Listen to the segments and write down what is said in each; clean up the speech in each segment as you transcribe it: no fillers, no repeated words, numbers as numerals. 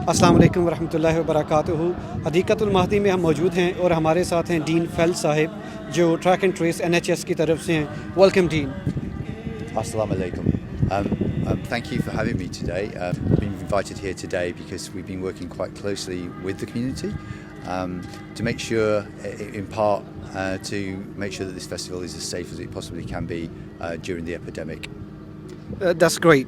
अस्सलाम वालेकुम वरहमतुल्लाहि वबरकातुहू। हदीक़तुल महदी में हम मौजूद हैं और हमारे साथ हैं डीन फैल साहिब जो ट्रैक एंड ट्रेस NHS की तरफ से हैं। Welcome dean. Assalamu alaikum. Thank you for having me today. I've been invited here today because we've been working quite closely with the community to make sure, in part, to make sure that this festival is as safe as it possibly can be during the epidemic. That's great.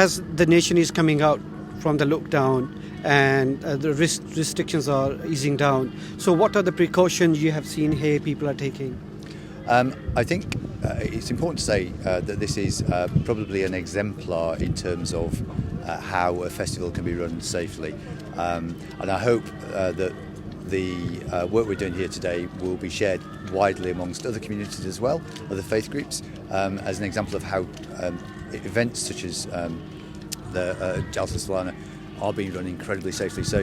As the nation is coming out from the lockdown and the restrictions are easing down, so what are the precautions you have seen here people are taking? I think it's important to say that this is probably an exemplar in terms of how a festival can be run safely. And I hope that the work we're doing here today will be shared widely amongst other communities as well, other faith groups, as an example of how events such as the Jalsa Salana are being run incredibly safely. So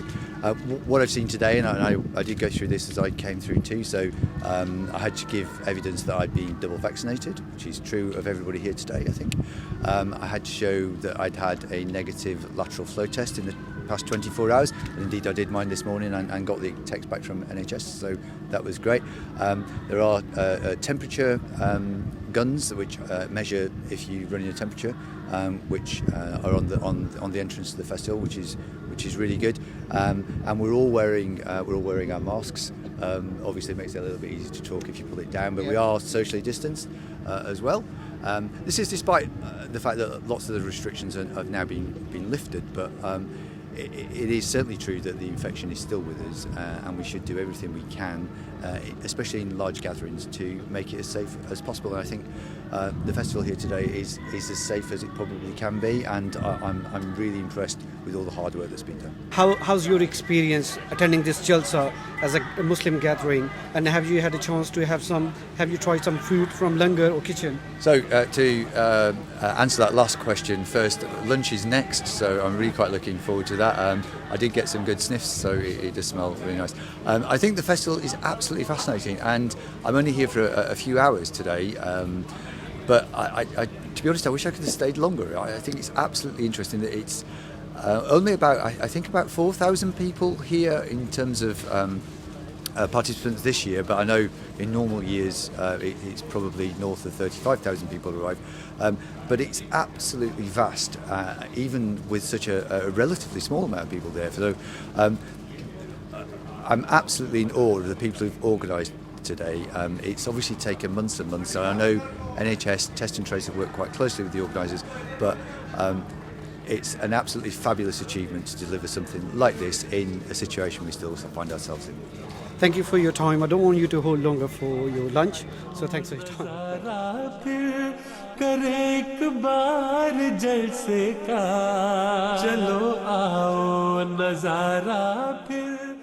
what I've seen today, and I did go through this as I came through too, so I had to give evidence that I'd been double vaccinated, which is true of everybody here today, I think. I had to show that I'd had a negative lateral flow test in the past 24 hours, and indeed I did mine this morning and got the text back from NHS, so that was great. There are temperature guns which measure if you run your temperature, which are on the entrance to the festival, which is really good. And we're all wearing our masks. Obviously, it makes it a little bit easier to talk if you pull it down, but we are socially distanced as well. This is despite the fact that lots of the restrictions have now been lifted, but it is certainly true that the infection is still with us, and we should do everything we can, especially in large gatherings, to make it as safe as possible. And I think the festival here today is as safe as it probably can be, and I'm really impressed with all the hard work that's been done. How's your experience attending this Jalsa as a Muslim gathering, and have you had a chance to have you tried some food from langar or kitchen? So to answer that last question first, lunch is next, so I'm really quite looking forward to that. I did get some good sniffs, so it does smell really nice. I think the festival is absolutely fascinating, and I'm only here for a few hours today, but to be honest, I wish I could have stayed longer. I think it's absolutely interesting that it's only about 4,000 people here in terms of participants this year, but I know in normal years it's probably north of 35,000 people arrive. But it's absolutely vast, even with such a relatively small amount of people there. So I'm absolutely in awe of the people who've organised today. It's obviously taken months and months, and I know NHS Test and Trace have worked quite closely with the organisers, but it's an absolutely fabulous achievement to deliver something like this in a situation we still find ourselves in. Thank you for your time. I don't want you to hold longer for your lunch, so thanks for your time. करे एक बार जलसे का चलो आओ नजारा फिर